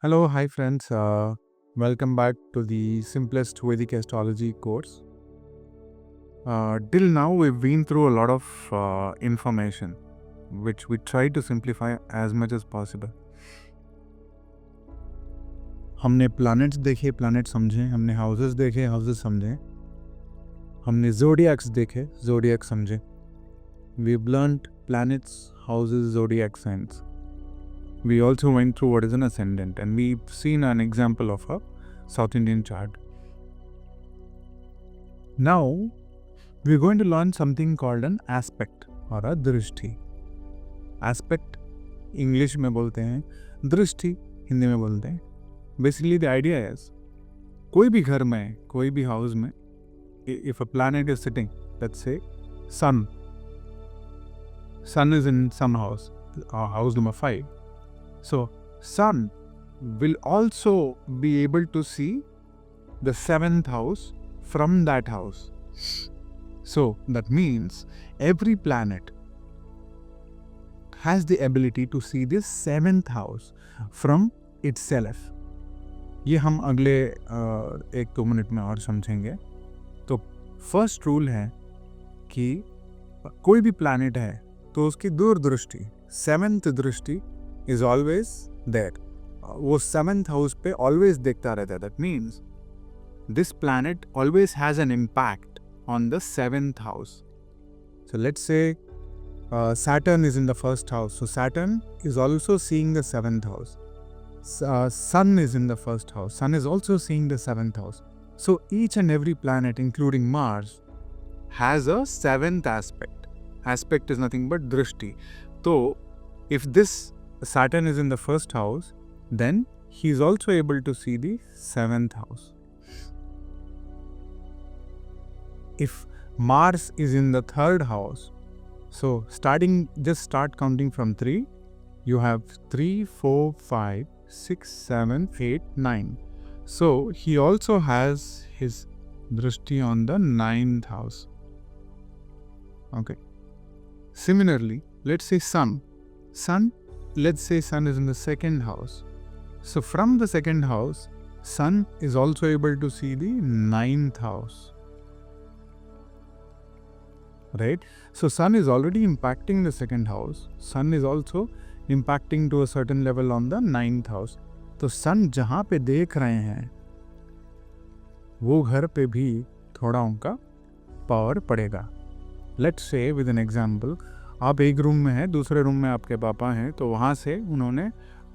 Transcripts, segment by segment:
Hello, hi friends. Welcome back to the simplest Vedic astrology course. Till now, we've been through a lot of information, which we try to simplify as much as possible. हमने planets देखे, planet समझे, हमने houses देखे, houses समझे, हमने zodiacs देखे, zodiac समझे. We've learned planets, houses, zodiac signs. We also went through what is an ascendant, and we've seen an example of a South Indian chart. Now, we're going to learn something called an aspect or a drishti. Aspect English में बोलते हैं, दृष्टि हिंदी में बोलते हैं. Basically the idea is, कोई भी घर में, कोई भी house में, if a planet is sitting, let's say sun is in some house, house number 5. So sun will also be able to see the 7th house from that house. So that means every planet has the ability to see this 7th house from itself. ये हम अगले 1-2 minute में और समझेंगे. तो first rule है कि कोई भी प्लैनेट है तो उसकी दूरदृष्टि 7th दृष्टि इज ऑलवेज देयर. वो 7th हाउस पे ऑलवेज देखता रहता है. That means this planet always has an impact on the 7th house. So let's say Saturn is in the 1st house. So Saturn is also seeing the 7th house. Sun is in the 1st house. Sun is also seeing the 7th house. So each and every planet, including Mars, has a 7th aspect. Aspect is nothing but drishti. So if this Saturn is in the 1st house, then he is also able to see the 7th house. If Mars is in the 3rd house, so just start counting from 3. You have 3, 4, 5, 6, 7, 8, 9. So he also has his drishti on the 9th house. Okay. Similarly, let's say Sun. Let's say Sun is in the 2nd house. So from the 2nd house, Sun is also able to see the 9th house. Right? So Sun is already impacting the 2nd house. Sun is also impacting to a certain level on the 9th house. तो Sun जहाँ पे देख रहे हैं वो घर पे भी थोड़ा उनका पावर पड़ेगा. Let's say with an example, आप एक रूम में हैं, दूसरे रूम में आपके पापा हैं, तो वहाँ से उन्होंने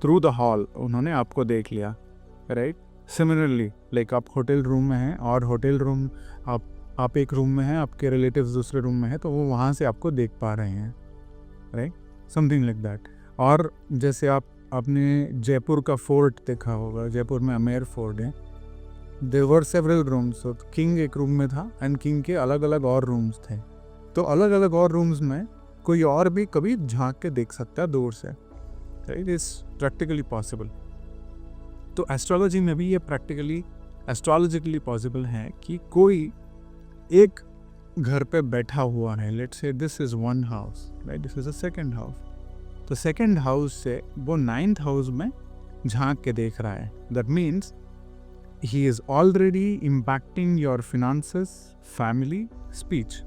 थ्रू द हॉल उन्होंने आपको देख लिया. राइट? सिमिलरली लाइक आप होटल रूम में हैं और होटल रूम आप एक रूम में हैं, आपके रिलेटिव्स दूसरे रूम में हैं, तो वो वहाँ से आपको देख पा रहे हैं. राइट? Something like that. और जैसे आपने जयपुर का फोर्ट देखा होगा, जयपुर में अमेर फोर्ट है. There were several rooms. तो किंग एक रूम में था एंड किंग के अलग अलग और रूम्स थे. तो अलग अलग और रूम्स में कोई और भी कभी झांक के देख सकता है दूर से. राइट? Is practically possible. तो एस्ट्रोलॉजी में भी ये एस्ट्रोलॉजिकली पॉसिबल है कि कोई एक घर पे बैठा हुआ है. Let's say this is 1 house, right? This is a 2nd house. तो 2nd हाउस से वो 9th हाउस में झांक के देख रहा है. That means he is already impacting your finances, family, speech,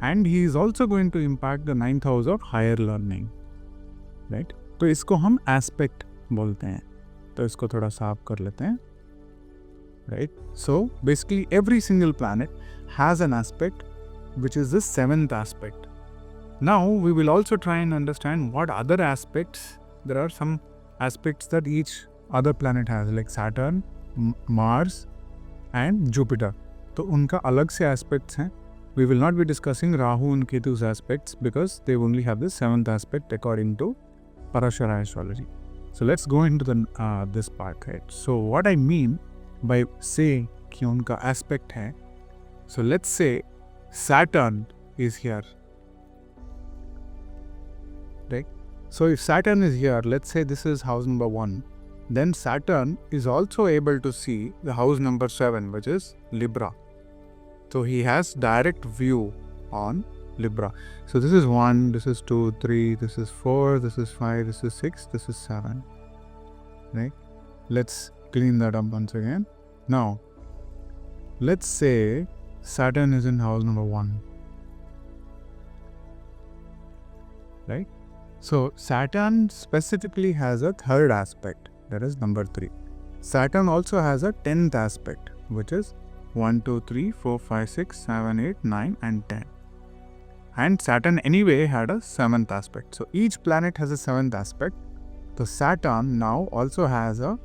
and he is also going to impact the 9th house of higher learning. Right? तो इसको हम एस्पेक्ट बोलते हैं. तो इसको थोड़ा साफ कर लेते हैं. Right? So basically every single planet has an aspect which is the 7th aspect. Now we will also try and understand what other aspects. There are some aspects that each other planet has, like Saturn, Mars and Jupiter. तो उनका अलग से aspects हैं. We will not be discussing Rahu and Ketu's aspects because they only have the 7th aspect according to Parashara astrology. So let's go into this part, right? So what I mean by saying कि उनका aspect है, so let's say Saturn is here, right? So if Saturn is here, let's say this is house number 1, then Saturn is also able to see the house number 7, which is Libra. So he has direct view on Libra. So this is 1, this is 2, 3, this is 4, this is 5, this is 6, this is 7, right? let's clean that up once again. Now let's say Saturn is in house number 1, right? So Saturn specifically has a third aspect, that is number 3. Saturn also has a 10th aspect, which is 1, 2, 3, 4, 5, 6, 7, 8, 9 and 10. And Saturn anyway had a 7th aspect. So each planet has a 7th aspect. So Saturn now also has a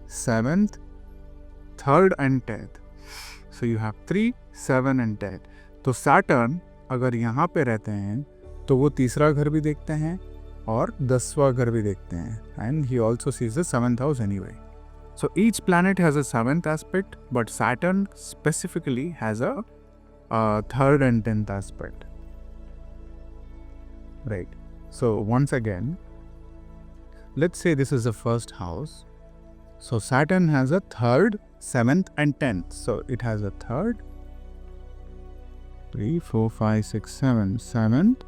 7th, 3rd and 10th. So you have 3, 7 and 10. तो Saturn अगर यहाँ पे रहते हैं तो वो तीसरा घर भी देखते हैं और 10वां घर भी देखते हैं. And he also sees the 7th house anyway. So each planet has a 7th aspect, but Saturn specifically has a 3rd and 10th aspect. Right. So once again, let's say this is the first house. So Saturn has a 3rd, 7th and 10th. So it has a 3rd, 3, 4, 5, 6, 7, 7th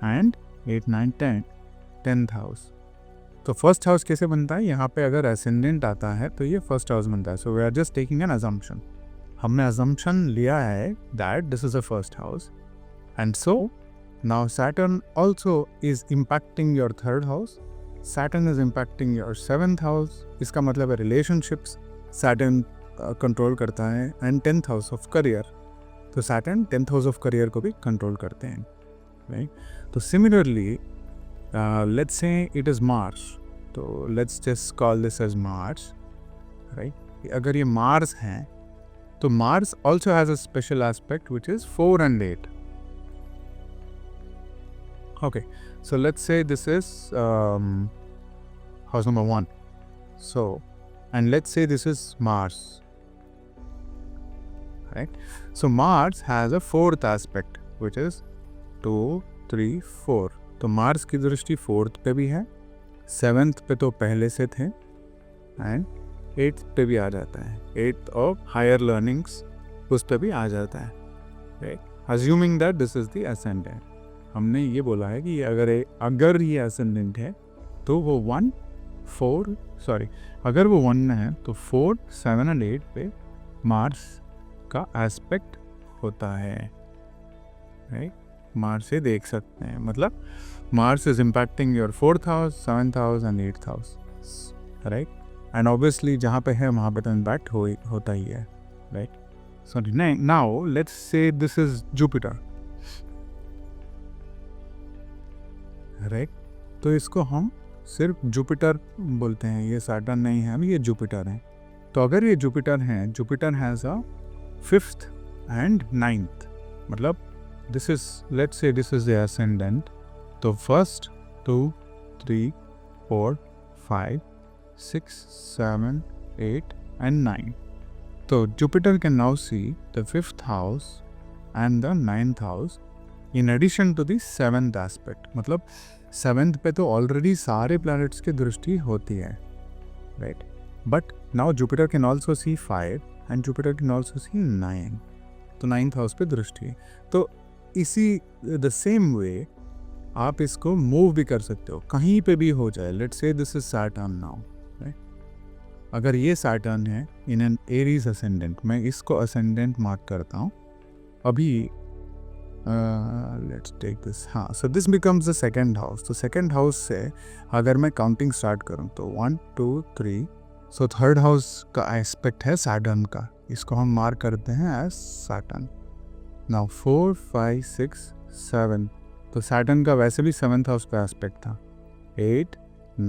and 8, 9, 10, 10th house. तो first house कैसे बनता है? यहाँ पे अगर ascendant आता है तो ये फर्स्ट हाउस बनता है. So we are just taking an assumption. हमने अजम्पशन लिया है that this is a first house. And so now Saturn also is impacting your third house. Saturn is impacting your 7th house. इसका मतलब है relationships Saturn control करता है. And 10th house of career. तो Saturn 10th house of career को भी control करते हैं, राइट? तो similarly let's say it is Mars. तो let's just call this as Mars, right? अगर ये Mars है तो Mars also has a special aspect which is 4 and 8. Okay, so let's say this is house number 1. So, and let's say this is Mars, right? So Mars has a 4th aspect which is 2, 3, 4. तो Mars की दृष्टि 4th पे भी है, 7th पे तो पहले से थे एंड 8th पे भी आ जाता है. 8th ऑफ हायर लर्निंग्स उस पे भी आ जाता है, right? Assuming that this is the ascendant. हमने ये बोला है कि अगर ये असेंडेंट है तो वो 1, 4 सॉरी अगर वो 1 है तो 4, 7 एंड 8 पे मार्स का एस्पेक्ट होता है, राइट? मार्स से देख सकते हैं. मतलब Mars is impacting your 4th house, 7th house and 8th house, right? And obviously जहाँ पे है वहाँ पे तो इम्पैक्ट होता ही है, right? So now let's say this is Jupiter, right? तो इसको हम सिर्फ जुपिटर बोलते हैं. ये सैटर्न नहीं है, ये जुपिटर है. तो अगर ये जुपिटर है, Jupiter has a 5th and 9th. मतलब this is, let's say this is the ascendant. So 1st, 2, 3, 4, 5, 6, 7, 8 and 9. So Jupiter can now see the 5th house and the 9th house in addition to the 7th aspect. मतलब 7th पे तो already सारे planets की दृष्टि होती है, right? But now Jupiter can also see 5 and Jupiter can also see 9. तो 9th house पे दृष्टि. तो इसी द सेम वे आप इसको मूव भी कर सकते हो, कहीं पे भी हो जाए. Let's say this is Saturn now, right? अगर ये सैटर्न है इन एन एरीज असेंडेंट, मैं इसको असेंडेंट मार्क करता हूँ अभी. Let's take this. हाँ, so this becomes the 2nd house. तो 2nd हाउस से अगर मैं काउंटिंग स्टार्ट करूँ तो 1, 2, 3. सो 3rd हाउस का एस्पेक्ट है सैटर्न का. इसको हम मार्क करते हैं एज सैटर्न. नाउ 4, 5, 6, 7. तो सैटर्न का वैसे भी 7th हाउस पे एस्पेक्ट था. 8,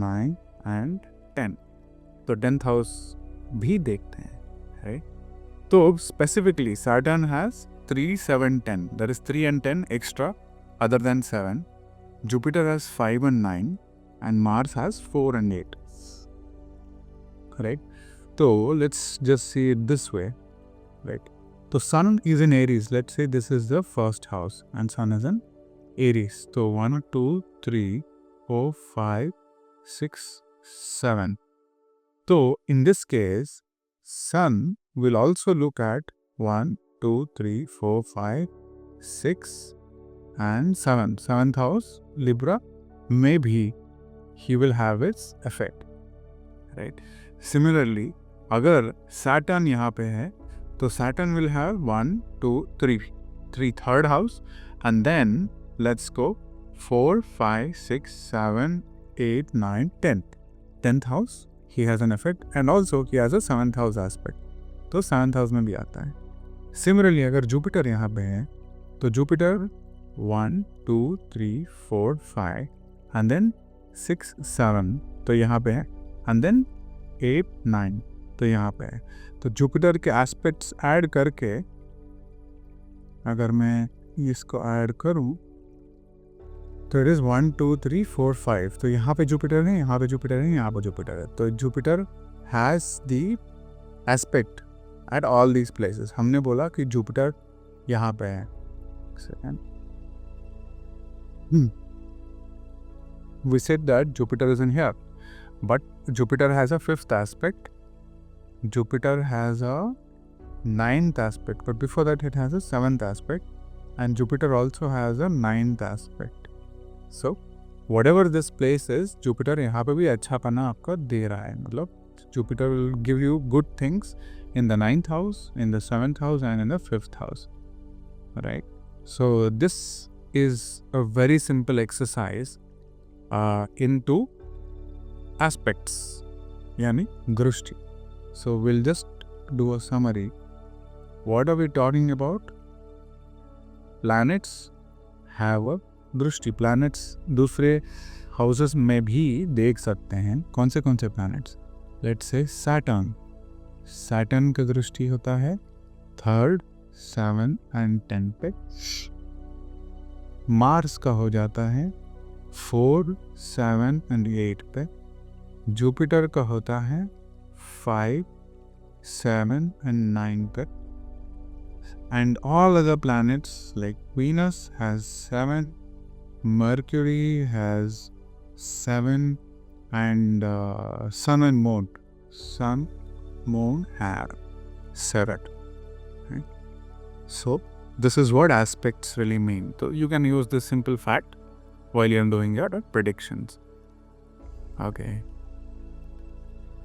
9 एंड 10. तो 10th हाउस भी देखते हैं, राइट? तो specifically Saturn has 3, 7, 10. That is 3 and 10 extra other than 7. Jupiter has 5 and 9 and Mars has 4 and 8, right? तो let's just see it this way, right? तो sun is in Aries. Let's say this is the 1st house and sun is in Aries. So 1, 2, 3, 4, 5, 6, 7. So in this case, sun will also look at 1, 2, 3, 4, 5, 6 and 7. 7th house, Libra, maybe he will have its effect, right? Similarly, अगर Saturn यहाँ पे है तो Saturn will have 1, 2, 3 third house, and then let's go 4, 5, 6, 7, 8, 9, 10th house he has an effect, and also he has a 7th house aspect, तो 7th house में भी आता है. Similarly, अगर Jupiter यहाँ पे है तो Jupiter 1, 2, 3, 4, 5 and then 6, 7 तो यहाँ पे है, and then 8, 9 तो यहाँ पे है. तो जुपिटर के एस्पेक्ट्स ऐड करके अगर मैं इसको ऐड करूँ तो इट इज़ 1, 2, 3, 4, 5. तो यहाँ पे जुपिटर है, यहाँ पे जुपिटर है, यहाँ पे जुपिटर है. तो Jupiter has the aspect at all these places. हमने बोला कि जुपिटर यहाँ पे है. We said that Jupiter is in here, but Jupiter has a 5th aspect. Jupiter has a 9th aspect, but before that it has a 7th aspect, and Jupiter also has a 9th aspect. So whatever this place is, Jupiter यहाँ पे भी अच्छा पना आपका दे रहा है. मतलब Jupiter will give you good things in the 9th house, in the 7th house, and in the 5th house. Right? So this is a very simple exercise into aspects, yani drushti. So we'll just do a summary. What are we talking about? Planets have a drushti. Planets दूसरे houses में भी देख सकते हैं. कौन से planets? Let's say Saturn. Saturn का दृष्टि होता है 3rd, 7 and 10 पे. Mars का हो जाता है 4, 7 and 8 पे. Jupiter का होता है 5, 7 and 9 पे. And all other planets like Venus has 7, Mercury has 7, and Sun and Moon have 7. Right? So this is what aspects really mean. So you can use this simple fact while you're doing your predictions. Okay.